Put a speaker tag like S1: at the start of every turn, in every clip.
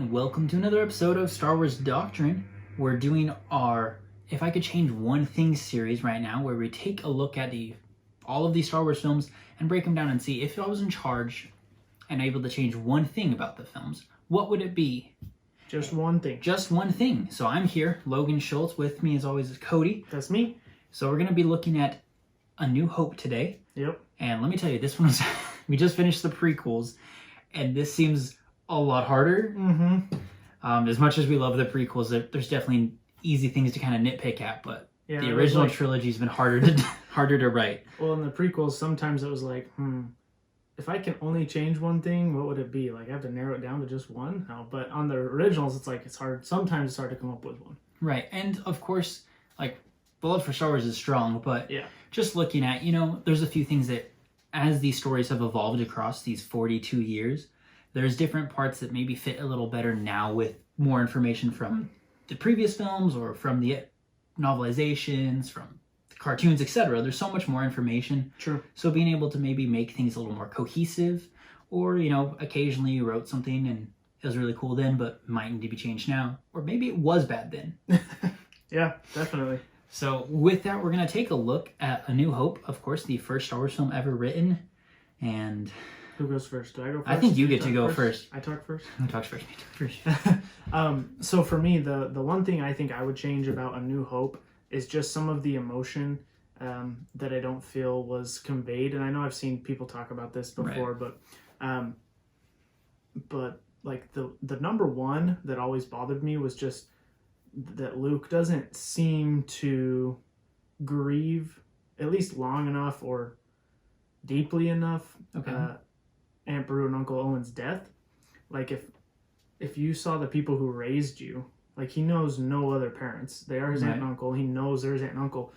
S1: and welcome to another episode of Star Wars Doctrine. We're doing our If I Could Change One Thing series right now, where we take a look at all of these Star Wars films and break them down and see if I was in charge and able to change one thing about the films, what would it be?
S2: Just one thing.
S1: Just one thing. So I'm here, Logan Schultz. With me as always is Cody.
S2: That's me.
S1: So we're going to be looking at A New Hope today.
S2: Yep.
S1: And let me tell you, this one was... we just finished the prequels, and this seems a lot harder. As much as we love the prequels, there's definitely easy things to kind of nitpick at, but the original trilogy's been harder to write.
S2: Well, in the prequels, sometimes it was like, if I can only change one thing, what would it be? Like, I have to narrow it down to just one? No, but on the originals, it's like, it's hard. Sometimes it's hard to come up with one.
S1: Right, and of course, like, the love for Star Wars is strong, but just looking at, there's a few things that, as these stories have evolved across these 42 years, there's different parts that maybe fit a little better now with more information from the previous films or from the novelizations, from the cartoons, etc. There's so much more information.
S2: True.
S1: So being able to maybe make things a little more cohesive, or, occasionally you wrote something and it was really cool then, but might need to be changed now. Or maybe it was bad then.
S2: Yeah, definitely.
S1: So with that, we're going to take a look at A New Hope, of course, the first Star Wars film ever written. And...
S2: who goes first? Do I go first?
S1: I think you get to go first.
S2: I talk first?
S1: Who talks first? Me first.
S2: So for me, the one thing I think I would change about A New Hope is just some of the emotion that I don't feel was conveyed. And I know I've seen people talk about this before,
S1: right.
S2: but like the number one that always bothered me was just that Luke doesn't seem to grieve at least long enough or deeply enough Aunt Beru and Uncle Owen's death. Like if you saw the people who raised you, like he knows no other parents. They are his aunt and uncle. He knows they're his aunt and uncle.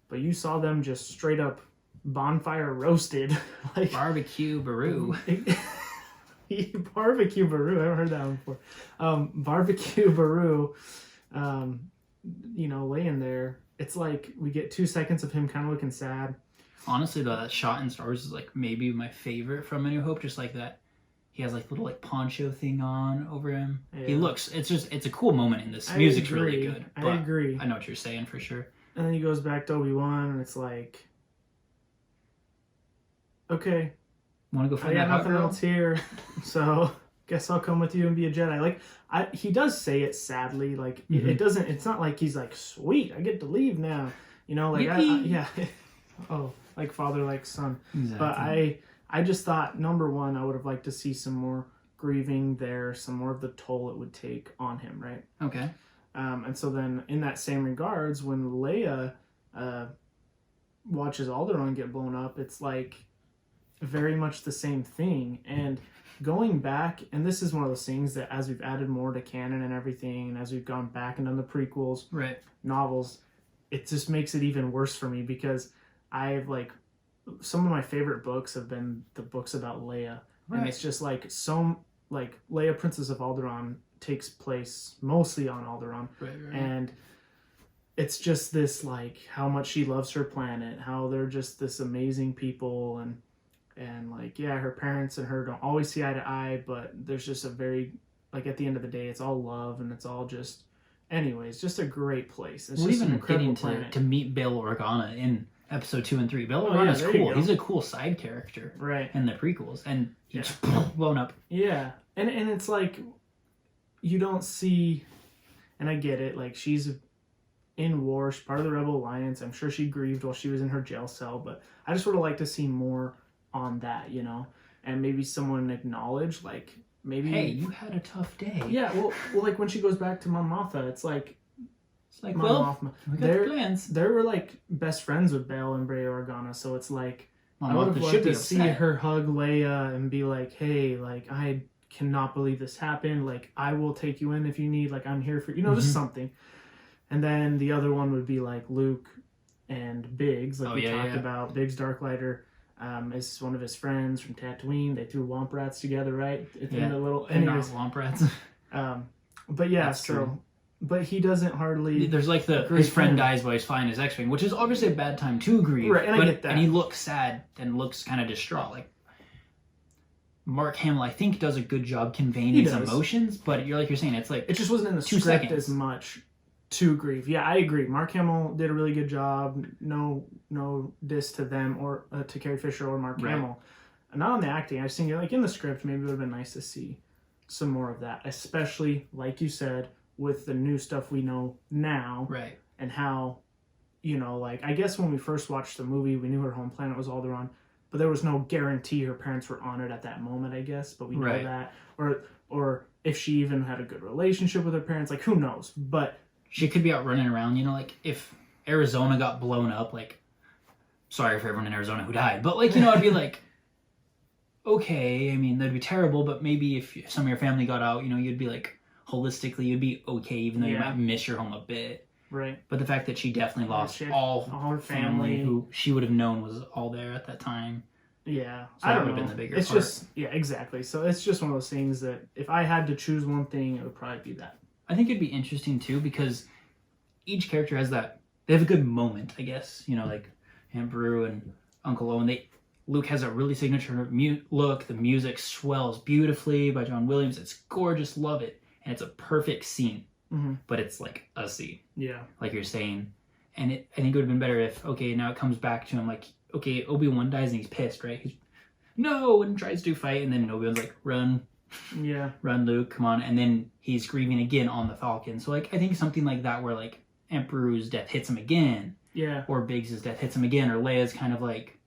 S2: But you saw them just straight up bonfire roasted. Like
S1: Barbecue Beru.
S2: Barbecue Beru. I haven't heard that one before. Barbecue Beru, laying there. It's like we get 2 seconds of him kind of looking sad.
S1: Honestly, though, that shot in Star Wars is like maybe my favorite from A New Hope. Just like that, he has like little like poncho thing on over him. Yeah. He looks. It's a cool moment in this. Music's really good.
S2: I agree.
S1: I know what you're saying for sure.
S2: And then he goes back to Obi-Wan, and it's like, okay,
S1: want to go find
S2: I got nothing else here, so guess I'll come with you and be a Jedi. Like he does say it sadly. Like it doesn't. It's not like he's like, sweet, I get to leave now. Yeah. Oh, like father, like son. Exactly. But I just thought, number one, I would have liked to see some more grieving there, some more of the toll it would take on him, right?
S1: Okay.
S2: And so then, in that same regards, when Leia watches Alderaan get blown up, it's like very much the same thing. And going back, and this is one of those things that as we've added more to canon and everything, and as we've gone back and done the prequels, novels, it just makes it even worse for me because I've some of my favorite books have been the books about Leia. Right. And it's just like Leia, Princess of Alderaan, takes place mostly on Alderaan. Right. And it's just this like how much she loves her planet, how they're just this amazing people, and like, yeah, her parents and her don't always see eye to eye, but there's just a very, like, at the end of the day, it's all love and it's all just, anyways, just a great place. It's just an incredible planet.
S1: To meet Bail Organa in episode 2 and 3. Bail Organa's cool. He's a cool side character in the prequels, and he's blown up. Yeah, and it's like, you don't see, and I get it, like, she's in war, she's part of the Rebel Alliance. I'm sure she grieved while she was in her jail cell, but I just would have liked to see more on that, and maybe someone acknowledge, like, maybe, hey, you had a tough day. Yeah, well, like when she goes back to Mon Mothma, it's like Mon Mothma. We got plans. They were like best friends with Bail and Bray Organa, so it's like I would have liked to see her hug Leia and be like, hey, like, I cannot believe this happened. Like, I will take you in if you need. Like, I'm here for just something. And then the other one would be like Luke and Biggs, like we talked about. Biggs Darklighter is one of his friends from Tatooine. They threw Womp Rats together, right? Anyways, Womp Rats. But yeah, that's so true. But he doesn't hardly. There's like his friend dies while he's flying his X-wing, which is obviously a bad time to grieve. Right, and I get that. And he looks sad and looks kind of distraught. Like, Mark Hamill, I think, does a good job conveying his emotions, but you're saying, it's like
S2: it just wasn't in the script as much to grieve. Yeah, I agree. Mark Hamill did a really good job. No diss to them or to Carrie Fisher or Mark Hamill. Not on the acting. I just think like in the script, maybe it would have been nice to see some more of that, especially like you said with the new stuff we know now,
S1: right?
S2: And how, like I guess when we first watched the movie, we knew her home planet was Alderaan. But there was no guarantee her parents were on it at that moment, I guess. But we know that. Or if she even had a good relationship with her parents, like, who knows? But
S1: she could be out running around, like, if Arizona got blown up, like, sorry for everyone in Arizona who died. But, like, I'd be like, okay, I mean, that'd be terrible. But maybe if some of your family got out, you'd be like, holistically, you'd be okay, even though you might miss your home a bit.
S2: Right.
S1: But the fact that she definitely lost all her family who she would have known was all there at that time.
S2: Yeah.
S1: So that would have been the bigger part.
S2: Just, yeah, exactly. So it's just one of those things that if I had to choose one thing, it would probably be that.
S1: I think it'd be interesting too because each character has they have a good moment, I guess. Like Aunt Beru and Uncle Owen. Luke has a really signature look. The music swells beautifully by John Williams. It's gorgeous. Love it. And it's a perfect scene.
S2: Mm-hmm.
S1: But it's like a scene.
S2: Yeah.
S1: Like you're saying. And I think it would have been better if, okay, now it comes back to him like, okay, Obi-Wan dies and he's pissed, right? He's, no, and tries to fight. And then Obi-Wan's like, run.
S2: Yeah.
S1: Run, Luke, come on. And then he's grieving again on the Falcon. So, like, I think something like that where, like, Emperor's death hits him again.
S2: Yeah.
S1: Or Biggs' death hits him again. Or Leia's kind of like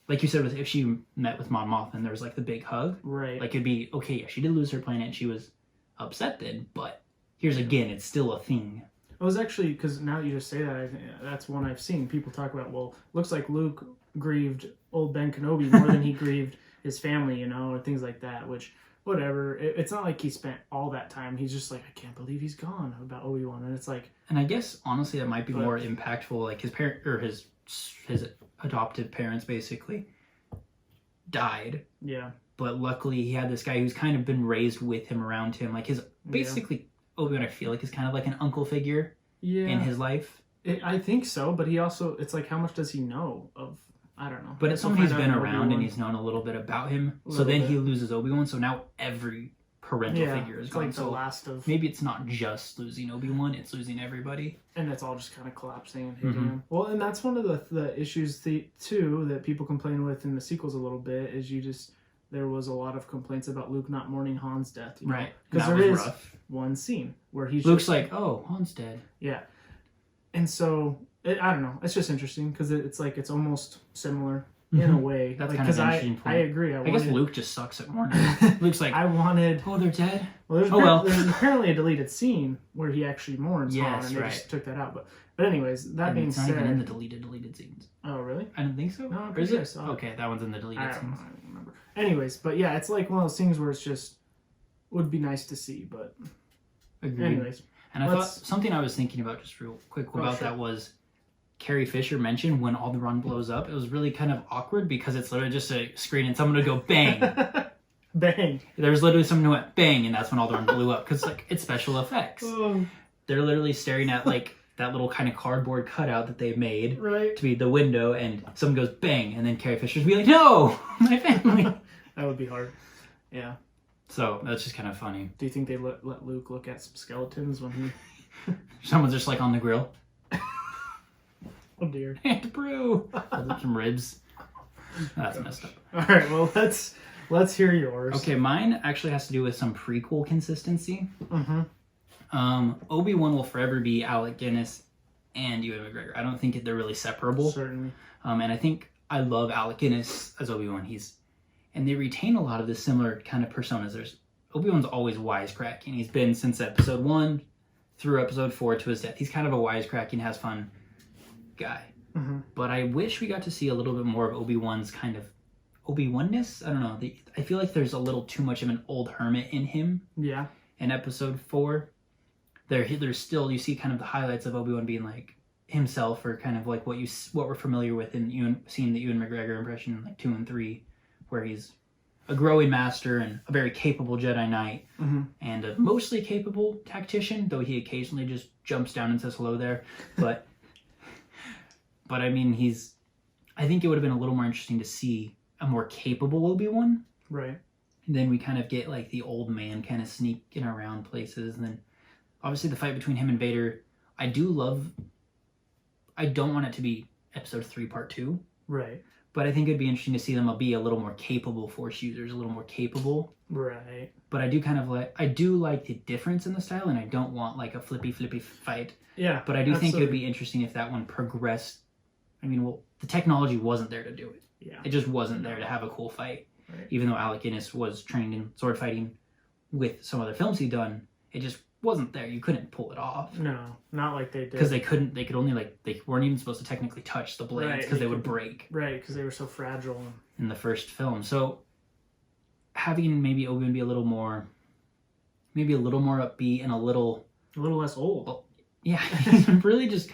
S1: you said, if she met with Mon Mothma and there was, like, the big hug.
S2: Right.
S1: Like, it'd be, okay, yeah, she did lose her planet and she was upset then, but here's again, it's still a thing.
S2: It was actually, because now you just say that, I think that's one I've seen people talk about, well, looks like Luke grieved old Ben Kenobi more than he grieved his family, or things like that, which, whatever. It's not like he spent all that time. He's just like, I can't believe he's gone about Obi-Wan. And it's like...
S1: And I guess, honestly, that might be more impactful, like his parent, or his adoptive parents, basically, died.
S2: Yeah.
S1: But luckily, he had this guy who's kind of been raised with him, around him. Like, his, basically, Obi-Wan, I feel like, is kind of like an uncle figure in his life.
S2: I think so, but he also, it's like, how much does he know of, I don't know.
S1: But it's someone who's been around and he's known a little bit about him. So then he loses Obi-Wan, so now every parental figure is gone.
S2: Like the last of...
S1: Maybe it's not just losing Obi-Wan, it's losing everybody.
S2: And it's all just kind of collapsing and hitting him. Well, and that's one of the issues, too, that people complain with in the sequels a little bit, is there was a lot of complaints about Luke not mourning Han's death.
S1: Right.
S2: Because there is one scene where he's
S1: Luke's like, oh, Han's dead.
S2: Yeah. And so, I don't know, it's just interesting, because it's like, it's almost similar in a way.
S1: That's kind of an interesting point.
S2: I agree. I
S1: guess Luke just sucks at mourning. Luke's like, oh, they're dead?
S2: Well, there's apparently a deleted scene where he actually mourns Han, and they
S1: right.
S2: just took that out. But anyways, that being said...
S1: It's not even in the deleted scenes.
S2: Oh, really?
S1: I don't think so.
S2: No, I'm
S1: pretty
S2: sure I saw it.
S1: Okay, that one's in the deleted scenes.
S2: I don't remember. Anyways, but yeah, it's like one of those things where it's just... would be nice to see, but...
S1: Agreed.
S2: Anyways.
S1: And I thought something I was thinking about just real quick about that was Carrie Fisher mentioned when Alderaan blows up. It was really kind of awkward because it's literally just a screen and someone would go bang.
S2: Bang.
S1: There was literally someone who went bang, and that's when Alderaan blew up because like it's special effects. They're literally staring at like that little kind of cardboard cutout that they've made to be the window, and someone goes bang, and then Carrie Fisher's be like, "No, my family."
S2: That would be hard. Yeah.
S1: So that's just kind of funny.
S2: Do you think they let Luke look at some skeletons when he...
S1: Someone's just like on the grill.
S2: Oh dear.
S1: Aunt Brew. Some ribs. That's messed up.
S2: All right, well let's hear yours.
S1: Okay, mine actually has to do with some prequel consistency. Obi-Wan will forever be Alec Guinness and Ewan McGregor. I don't think they're really separable.
S2: Certainly.
S1: And I think I love Alec Guinness as Obi-Wan. And they retain a lot of the similar kind of personas. Obi-Wan's always wisecracking. He's been since episode 1 through episode 4 to his death. He's kind of a wisecracking, has fun guy. But I wish we got to see a little bit more of Obi-Wan's kind of Obi-Wan-ness. I don't know. I feel like there's a little too much of an old hermit in him. Yeah. In episode 4. There's still, you see kind of the highlights of Obi-Wan being like himself, or kind of like what we're familiar with in seeing the Ewan McGregor impression in like 2 and 3. Where he's a growing master and a very capable Jedi Knight and a mostly capable tactician, though he occasionally just jumps down and says hello there. But I mean, I think it would have been a little more interesting to see a more capable Obi-Wan.
S2: Right.
S1: And then we kind of get like the old man kind of sneaking around places. And then obviously the fight between him and Vader, I don't want it to be episode 3 part 2.
S2: Right.
S1: But I think it'd be interesting to see them be a little more capable Force users, a little more capable.
S2: Right.
S1: But I do like the difference in the style, and I don't want like a flippy fight.
S2: Yeah.
S1: But I do think it would be interesting if that one progressed. I mean, well, the technology wasn't there to do it.
S2: Yeah.
S1: It just wasn't there to have a cool fight.
S2: Right.
S1: Even though Alec Guinness was trained in sword fighting with some other films he'd done, it just wasn't there. You couldn't pull it off.
S2: No, not like they did.
S1: Because they could only they weren't even supposed to technically touch the blades because they would break.
S2: Right, because they were so fragile.
S1: In the first film. So having maybe Obi-Wan be a little more upbeat and a little
S2: less old.
S1: Well, yeah, he's really just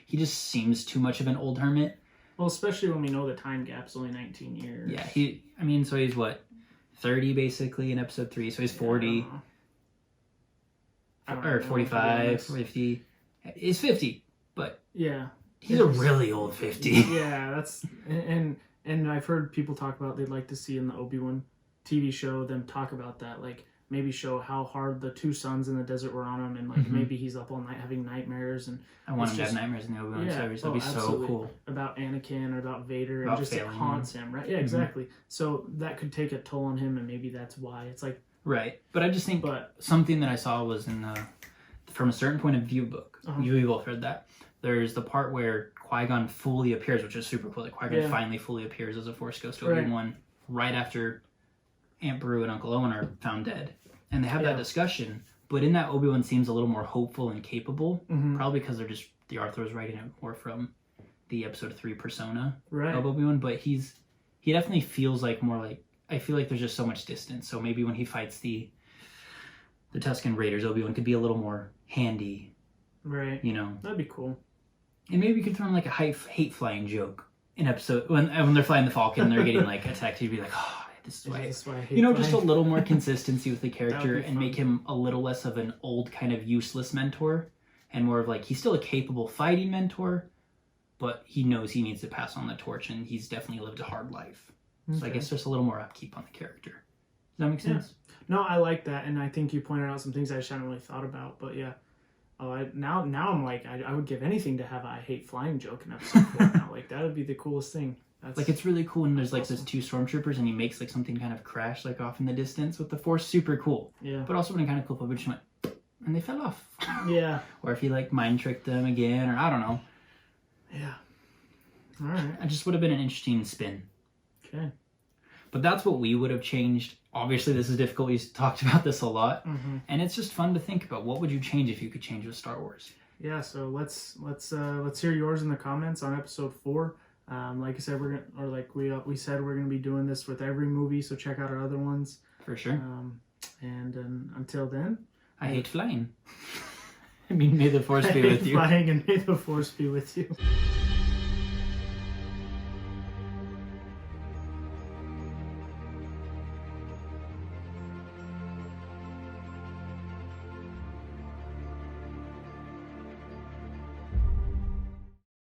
S1: he just seems too much of an old hermit.
S2: Well, especially when we know the time gap's only 19 years.
S1: Yeah, so he's what, 30 basically in episode 3, so he's 40. Or 45, 50. He's 50, but
S2: yeah,
S1: he's a really old 50.
S2: Yeah, that's and I've heard people talk about they'd like to see in the Obi-Wan TV show them talk about that, like maybe show how hard the 2 sons in the desert were on him, and like maybe he's up all night having nightmares. And
S1: I want him to have nightmares in the Obi-Wan series. That'd be so cool.
S2: About Anakin or about Vader,
S1: about
S2: and just it haunts him, right? Yeah, exactly. So that could take a toll on him, and maybe that's why it's like.
S1: Right, but I just think something that I saw was in from a certain point of view book. You both read that. There's the part where Qui-Gon fully appears, which is super cool. Like Qui-Gon finally fully appears as a Force ghost to Obi-Wan right after Aunt Beru and Uncle Owen are found dead, and they have that discussion. But in that, Obi-Wan seems a little more hopeful and capable, probably because the author was writing it more from the episode 3 persona of Obi-Wan. But he definitely feels like more like. I feel like there's just so much distance. So maybe when he fights the Tusken Raiders, Obi-Wan could be a little more handy.
S2: Right.
S1: You know.
S2: That'd be cool.
S1: And maybe we could throw in like a hate flying joke in episode when they're flying the Falcon and they're getting like attacked. He'd be like, oh, this is why I hate flying. Just a little more consistency with the character and make him a little less of an old kind of useless mentor and more of like he's still a capable fighting mentor, but he knows he needs to pass on the torch and he's definitely lived a hard life. So I guess just a little more upkeep on the character. Does that make sense?
S2: Yeah. No, I like that, and I think you pointed out some things I just hadn't really thought about. But yeah, now I'm like I would give anything to have a I hate flying joke in episode 4 now. Like that would be the coolest thing.
S1: Like it's really cool when there's like those 2 stormtroopers and he makes like something kind of crash like off in the distance with the Force. Super cool. Yeah. But also when kind of cool, but just went and they fell off.
S2: Yeah.
S1: Or if he like mind tricked them again, or I don't know.
S2: Yeah. All right.
S1: It just would have been an interesting spin.
S2: Okay.
S1: But that's what we would have changed. Obviously, this is difficult. We've talked about this a lot. And it's just fun to think about. What would you change if you could change with Star Wars?
S2: Yeah, so let's hear yours in the comments on episode 4. Like I said, we said we're gonna be doing this with every movie, so check out our other ones.
S1: For sure.
S2: And until then,
S1: I hate flying. I mean, may the Force be with you.
S2: Flying and may the Force be with you.